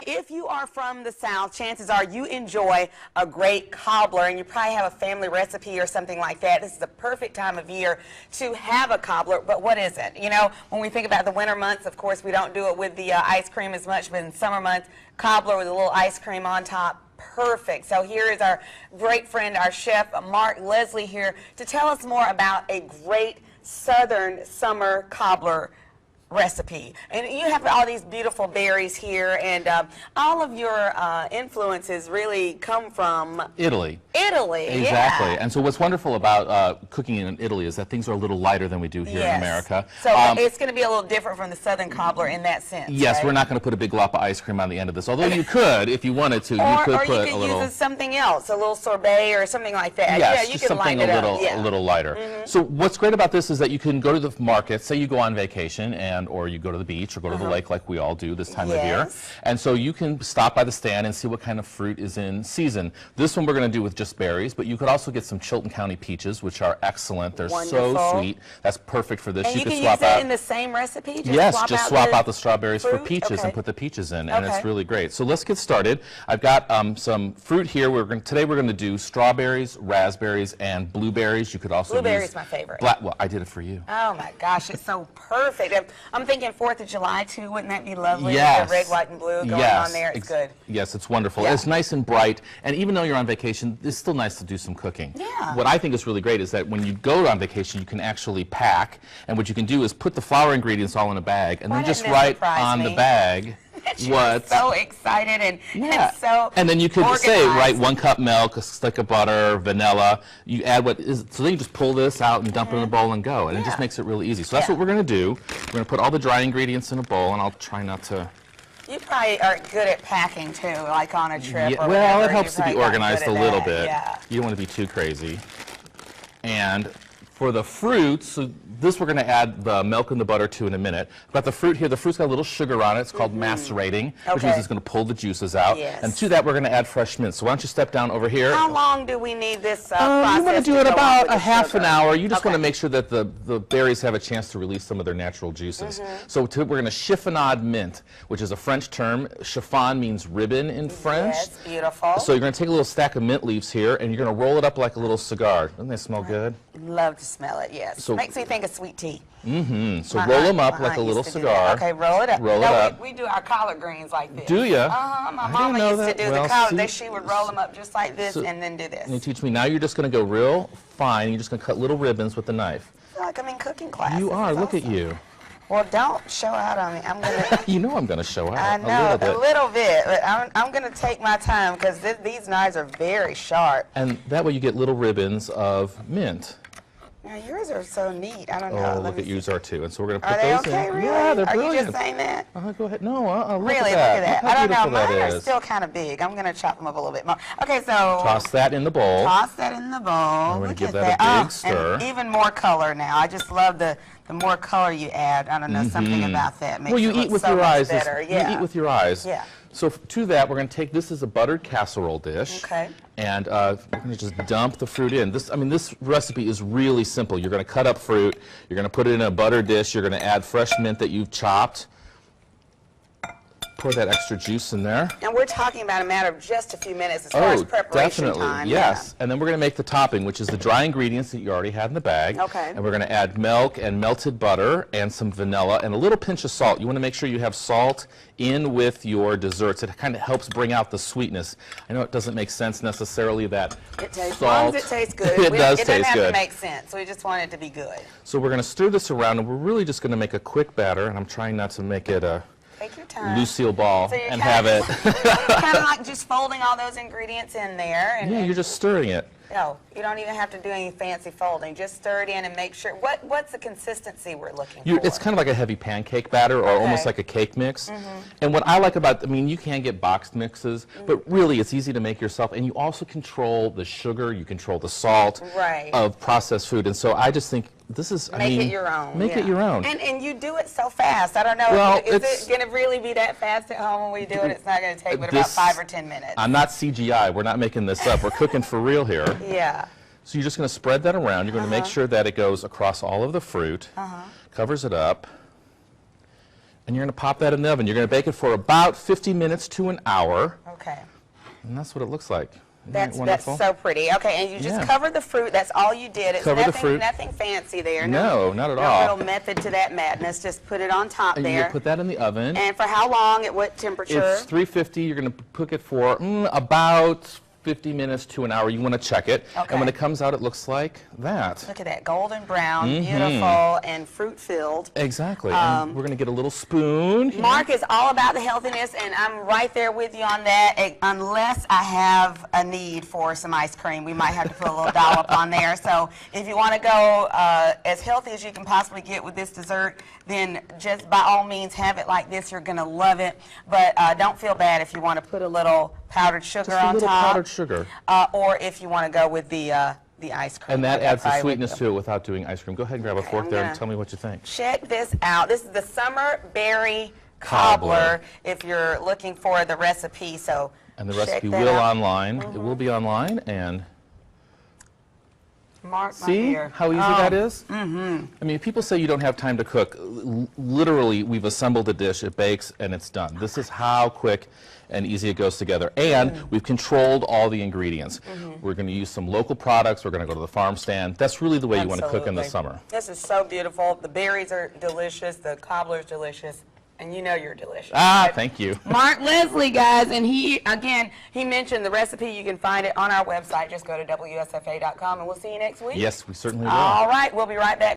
If you are from the South, chances are you enjoy a great cobbler, and you probably have a family recipe or something like that. This is the perfect time of year to have a cobbler, but what is it? You know, when we think about the winter months, of course, we don't do it with the ice cream as much, but in summer months, cobbler with a little ice cream on top. Perfect. So here is our great friend, our chef, Mark Leslie, here to tell us more about a great Southern summer cobbler recipe. And you have all these beautiful berries here, and all of your influences really come from Italy. Italy, exactly. Yeah. And so what's wonderful about cooking in Italy is that things are a little lighter than we do here in America. So it's going to be a little different from the Southern cobbler in that sense. Yes, right? We're not going to put a big glop of ice cream on the end of this, although you could, if you wanted to. You could put you could a little. use something else, a little sorbet or something like that. Yes, yeah, you just can something light it up. a little lighter. So what's great about this is that you can go to the market, say you go on vacation, or you go to the beach or go to the lake like we all do this time of year. And so you can stop by the stand and see what kind of fruit is in season. This one we're going to do with just berries, but you could also get some Chilton County peaches, which are excellent. They're so sweet. That's perfect for this. And you can swap use it out in the same recipe? Just swap out the strawberries for peaches and put the peaches in, and it's really great. So let's get started. I've got some fruit here. Today we're going to do strawberries, raspberries, and blueberries. You could also Blueberry's my favorite. Well, I did it for you. Oh my gosh, it's so perfect. I'm thinking 4th of July too. Wouldn't that be lovely? Yes. With the red, white, and blue going on there. It's good. Yes, it's wonderful. It's nice and bright, and even though you're on vacation, it's still nice to do some cooking. Yeah. What I think is really great is that when you go on vacation, you can actually pack, and what you can do is put the flour ingredients all in a bag, and then just write on the bag what. So excited and so and then you could organized. say, right, 1 cup milk, a stick of butter, vanilla. You add what is, so then you just pull this out and dump it in a bowl and go, and it just makes it really easy. So that's what we're going to do. We're going to put all the dry ingredients in a bowl, and I'll try not to. You probably are good at packing too, like on a trip. Or well, whatever. it helps to be organized a little bit. Yeah. You don't want to be too crazy. And for the fruits, so this we're going to add the milk and the butter to in a minute. But the fruit here, the fruit's got a little sugar on it. It's called macerating, which means it's going to pull the juices out. And to that, we're going to add fresh mint. So why don't you step down over here? How long do we need this process? You want to do it about a half an hour. You just want to make sure that the berries have a chance to release some of their natural juices. So we're going to chiffonade mint, which is a French term. Chiffon means ribbon in French. Yes, beautiful. So you're going to take a little stack of mint leaves here, and you're going to roll it up like a little cigar. Doesn't they smell good? Love to smell it, yes. So, makes me think of sweet tea. So roll them up like a little cigar. Okay, roll it up. Roll it up. We do our collard greens like this. Do you? My mama used to do the collard. She would roll them up just like this and then do this. You teach me. Now you're just going to go real fine. You're just going to cut little ribbons with the knife. I feel like I'm in cooking class. You are. Look at you. Well, don't show out on me. I'm gonna. You know I'm going to show out. I know a little bit, but I'm going to take my time because these knives are very sharp. And that way you get little ribbons of mint. Now yours are so neat. I don't know. Oh, look at yours are too. And so we're going to put those in. Are they okay, really? Yeah, they're brilliant. brilliant. Are you just saying that? Go ahead. No, look really, at look at that. Look I don't know. Mine are still kind of big. I'm going to chop them up a little bit more. Okay, so toss that in the bowl. Toss that in the bowl. And we're going to give that a big stir. And even more color now. I just love the more color you add. I don't know, something about that makes you it eat look with so your much eyes. better. You eat with your eyes. Yeah. So to that, we're going to take this as a buttered casserole dish. Okay. And we're going to just dump the fruit in. This recipe is really simple. You're going to cut up fruit. You're going to put it in a buttered dish. You're going to add fresh mint that you've chopped. Pour that extra juice in there. And we're talking about a matter of just a few minutes as far as preparation time. Yes. And then we're going to make the topping, which is the dry ingredients that you already had in the bag. Okay. And we're going to add milk and melted butter and some vanilla and a little pinch of salt. You want to make sure you have salt in with your desserts. It kind of helps bring out the sweetness. I know it doesn't make sense necessarily that as long as it tastes good. It does It taste doesn't have good. to make sense. We just want it to be good. So we're going to stir this around, and we're really just going to make a quick batter, and I'm trying not to make it a Take your time. Lucille ball So and have it. kind of like just folding all those ingredients in there. And, you're just stirring it. No, you don't even have to do any fancy folding. Just stir it in and make sure. What's the consistency we're looking for? It's kind of like a heavy pancake batter or almost like a cake mix. And what I like about, you can get boxed mixes, but really it's easy to make yourself. And you also control the sugar, you control the salt of processed food. And so I just think this is, Make it your own. Make it your own. And you do it so fast. I don't know. Well, is it going to really be that fast at home when we do it? It's not going to take but about 5 or 10 minutes. I'm not CGI. We're not making this up. We're cooking for real here. Yeah. So you're just going to spread that around. You're going to make sure that it goes across all of the fruit, covers it up. And you're going to pop that in the oven. You're going to bake it for about 50 minutes to an hour. Okay. And that's what it looks like. Isn't That's that wonderful? so pretty. Okay, and you just Yeah. cover the fruit. That's all you did. It's Cover the nothing, fruit. nothing fancy there. No, not at no all. real method to that madness. Just put it on top And there. you put that in the oven. And for how long? At what temperature? It's 350. You're going to cook it for about 50 minutes to an hour. You want to check it. Okay. And when it comes out, it looks like that. Look at that, golden brown, beautiful, and fruit-filled. Exactly. And we're going to get a little spoon here. Mark is all about the healthiness, and I'm right there with you on that, unless I have a need for some ice cream. We might have to put a little dollop on there. So if you want to go as healthy as you can possibly get with this dessert, then just by all means have it like this. You're going to love it. But don't feel bad if you want to put a little powdered sugar Just a on little top. powdered sugar. Or if you want to go with the ice cream. And that Like I adds the probably sweetness would. to it without doing ice cream. Go ahead and grab a fork I'm there and gonna- tell me what you think. Check this out. This is the summer berry Cobbler. cobbler if you're looking for the recipe. So And the check recipe that will out. online. It will be online. And Mark my see ear. how easy that is? Mm-hmm. I mean, people say you don't have time to cook. Literally, we've assembled a dish, it bakes, and it's done. This is how quick and easy it goes together. And we've controlled all the ingredients. We're going to use some local products. We're going to go to the farm stand. That's really the way you want to cook in the Absolutely. summer. This is so beautiful. The berries are delicious. The cobbler's delicious. And you know you're delicious. Thank you. Mark Leslie, guys, and he mentioned the recipe. You can find it on our website. Just go to WSFA.com, and we'll see you next week. Yes, we certainly will. All right, we'll be right back.